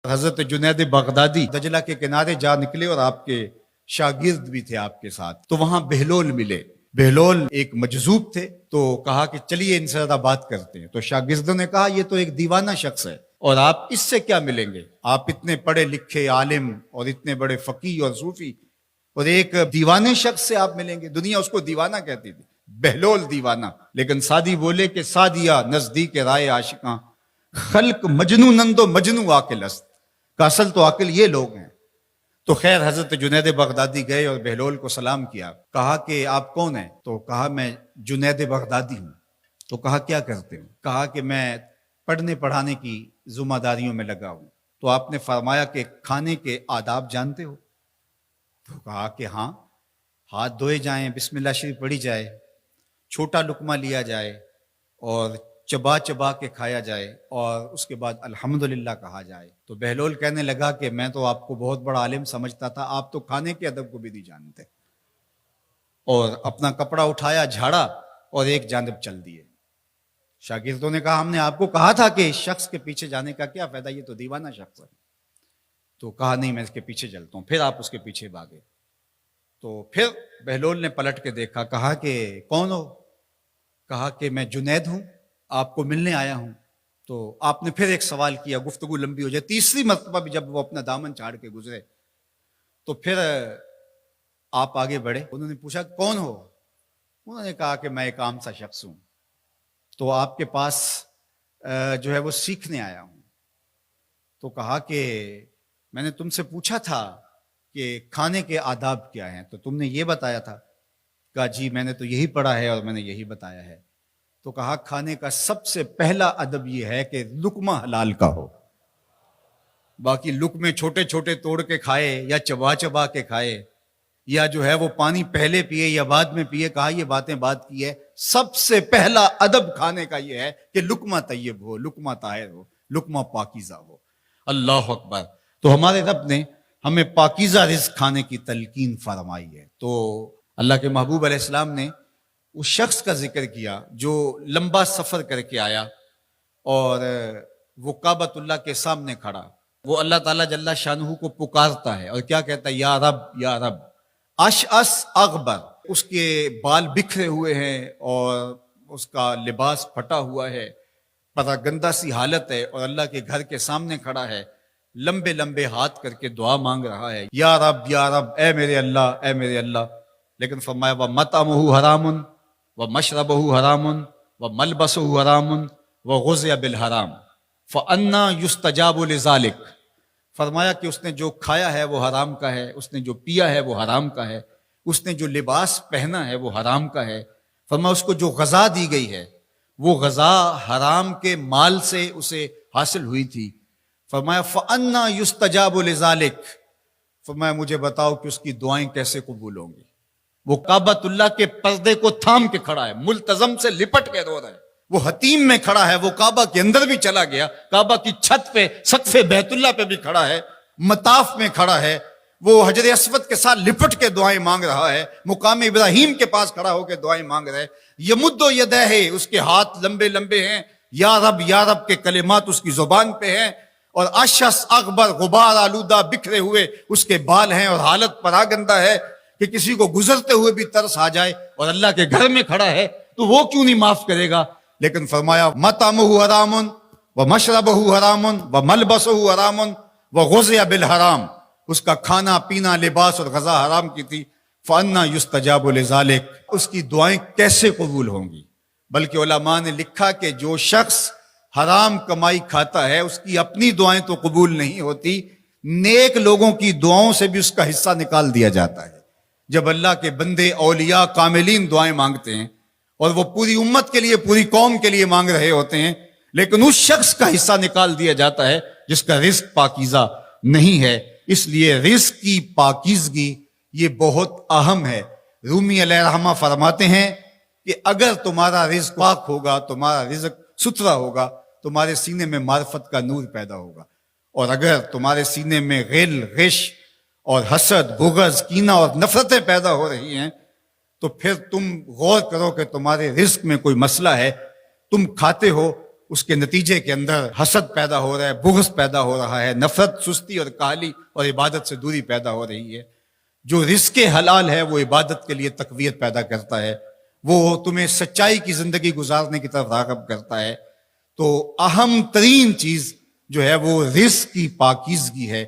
حضرت جنید بغدادی دجلہ کے کنارے جا نکلے اور آپ کے شاگرد بھی تھے آپ کے ساتھ، تو وہاں بہلول ملے۔ بہلول ایک مجذوب تھے، تو کہا کہ چلیے ان سے ذرا بات کرتے ہیں۔ تو شاگردوں نے کہا یہ تو ایک دیوانہ شخص ہے اور آپ اس سے کیا ملیں گے، آپ اتنے پڑھے لکھے عالم اور اتنے بڑے فقیہ اور صوفی، اور ایک دیوانے شخص سے آپ ملیں گے؟ دنیا اس کو دیوانہ کہتی تھی، بہلول دیوانہ۔ لیکن سعدی بولے کہ سعدیہ نزدیک رائے عاشقاں، خلق مجنونند و مجنو عاقل است، کا اصل تو عاقل یہ لوگ ہیں۔ تو خیر حضرت جنید بغدادی گئے اور بہلول کو سلام کیا، کہا کہ آپ کون ہیں؟ تو کہا میں جنید بغدادی ہوں۔ تو کہا کیا کرتے ہو؟ کہا کہ میں پڑھنے پڑھانے کی ذمہ داریوں میں لگا ہوں۔ تو آپ نے فرمایا کہ کھانے کے آداب جانتے ہو؟ تو کہا کہ ہاں، ہاتھ دھوئے جائیں، بسم اللہ شریف پڑھی جائے، چھوٹا لقمہ لیا جائے اور چبا چبا کے کھایا جائے، اور اس کے بعد الحمدللہ کہا جائے۔ تو بہلول کہنے لگا کہ میں تو آپ کو بہت بڑا عالم سمجھتا تھا، آپ تو کھانے کے ادب کو بھی نہیں جانتے۔ اور اپنا کپڑا اٹھایا، جھاڑا اور ایک جانب چل دیے۔ شاگردوں نے کہا ہم نے آپ کو کہا تھا کہ اس شخص کے پیچھے جانے کا کیا فائدہ، یہ تو دیوانہ شخص ہے۔ تو کہا نہیں میں اس کے پیچھے چلتا ہوں۔ پھر آپ اس کے پیچھے بھاگے۔ تو پھر بہلول نے پلٹ کے دیکھا، کہا کہ کون ہو؟ کہا کہ میں جنید ہوں، آپ کو ملنے آیا ہوں۔ تو آپ نے پھر ایک سوال کیا، گفتگو لمبی ہو جائے۔ تیسری مرتبہ بھی جب وہ اپنا دامن چھاڑ کے گزرے تو پھر آپ آگے بڑھے۔ انہوں نے پوچھا کون ہو؟ انہوں نے کہا کہ میں ایک عام سا شخص ہوں، تو آپ کے پاس جو ہے وہ سیکھنے آیا ہوں۔ تو کہا کہ میں نے تم سے پوچھا تھا کہ کھانے کے آداب کیا ہیں، تو تم نے یہ بتایا تھا۔ کہا جی میں نے تو یہی پڑھا ہے اور میں نے یہی بتایا ہے۔ تو کہا کھانے کا سب سے پہلا ادب یہ ہے کہ لقمہ حلال کا ہو، باقی لقمے چھوٹے چھوٹے توڑ کے کھائے یا چبا چبا کے کھائے یا جو ہے وہ پانی پہلے پیے یا بعد میں پیے، کہا یہ باتیں بات کی ہے۔ سب سے پہلا ادب کھانے کا یہ ہے کہ لقمہ طیب ہو، لقمہ طاہر ہو، لقمہ پاکیزہ ہو۔ اللہ اکبر۔ تو ہمارے رب نے ہمیں پاکیزہ رزق کھانے کی تلقین فرمائی ہے۔ تو اللہ کے محبوب علیہ السلام نے اس شخص کا ذکر کیا جو لمبا سفر کر کے آیا اور وہ کعبۃ اللہ کے سامنے کھڑا، وہ اللہ تعالیٰ جل شانہ کو پکارتا ہے اور کیا کہتا ہے، یا رب یا رب۔ اشعث اغبر، اس کے بال بکھرے ہوئے ہیں اور اس کا لباس پھٹا ہوا ہے، پتہ گندہ سی حالت ہے، اور اللہ کے گھر کے سامنے کھڑا ہے، لمبے لمبے ہاتھ کر کے دعا مانگ رہا ہے، یا رب اے میرے اللہ، اے میرے اللہ۔ لیکن فرمایا وَمَطْعَمُهُ حَرَامٌ وَمَشْرَبُهُ حَرَامٌ وَمَلْبَسُهُ حَرَامٌ وَغُذِّيَ بِالْحَرَامِ فَأَنَّىٰ يُسْتَجَابُ لِذَٰلِكَ۔ فرمایا کہ اس نے جو کھایا ہے وہ حرام کا ہے، اس نے جو پیا ہے وہ حرام کا ہے، اس نے جو لباس پہنا ہے وہ حرام کا ہے۔ فرمایا اس کو جو غذا دی گئی ہے وہ غذا حرام کے مال سے اسے حاصل ہوئی تھی۔ فرمایا فَأَنَّىٰ يُسْتَجَابُ لِذَٰلِكَ۔ فرمایا مجھے بتاؤ کہ اس کی دعائیں کیسے قبول ہوں گی۔ وہ کعبۃ اللہ کے پردے کو تھام کے کھڑا ہے، ملتزم سے لپٹ کے رو رہا ہے، وہ حتیم میں کھڑا ہے، وہ کعبہ کے اندر بھی چلا گیا، کعبہ کی چھت پہ سقف بیت اللہ پہ بھی کھڑا ہے، مطاف میں کھڑا ہے، وہ حجر اسود کے ساتھ لپٹ کے دعائیں مانگ رہا ہے، مقام ابراہیم کے پاس کھڑا ہو کے دعائیں مانگ رہا ہے۔ یمد یدہ، اس کے ہاتھ لمبے لمبے ہیں، یا رب کے کلمات اس کی زبان پہ ہیں، اور اشعث اغبر، غبار آلودہ بکھرے ہوئے اس کے بال ہیں، اور حالت پراگندہ ہے کہ کسی کو گزرتے ہوئے بھی ترس آ جائے، اور اللہ کے گھر میں کھڑا ہے تو وہ کیوں نہیں معاف کرے گا۔ لیکن فرمایا مطعمہ حرام ومشربہ حرام وملبسہ حرام وغذی بالحرام، اس کا کھانا پینا لباس اور غذا حرام کی تھی۔ فأنیٰ یستجاب لذالک، اس کی دعائیں کیسے قبول ہوں گی؟ بلکہ علماء نے لکھا کہ جو شخص حرام کمائی کھاتا ہے اس کی اپنی دعائیں تو قبول نہیں ہوتی، نیک لوگوں کی دعاؤں سے بھی اس کا حصہ نکال دیا جاتا ہے۔ جب اللہ کے بندے اولیاء کاملین دعائیں مانگتے ہیں اور وہ پوری امت کے لیے، پوری قوم کے لیے مانگ رہے ہوتے ہیں، لیکن اس شخص کا حصہ نکال دیا جاتا ہے جس کا رزق پاکیزہ نہیں ہے۔ اس لیے رزق کی پاکیزگی یہ بہت اہم ہے۔ رومی علیہ الرحمہ فرماتے ہیں کہ اگر تمہارا رزق پاک ہوگا، تمہارا رزق ستھرا ہوگا، تمہارے سینے میں معرفت کا نور پیدا ہوگا، اور اگر تمہارے سینے میں غل، غش اور حسد، بغض، کینہ اور نفرتیں پیدا ہو رہی ہیں تو پھر تم غور کرو کہ تمہارے رزق میں کوئی مسئلہ ہے۔ تم کھاتے ہو، اس کے نتیجے کے اندر حسد پیدا ہو رہا ہے، بغض پیدا ہو رہا ہے، نفرت، سستی اور کاہلی اور عبادت سے دوری پیدا ہو رہی ہے۔ جو رزق حلال ہے وہ عبادت کے لیے تقویت پیدا کرتا ہے، وہ تمہیں سچائی کی زندگی گزارنے کی طرف راغب کرتا ہے۔ تو اہم ترین چیز جو ہے وہ رزق کی پاکیزگی ہے۔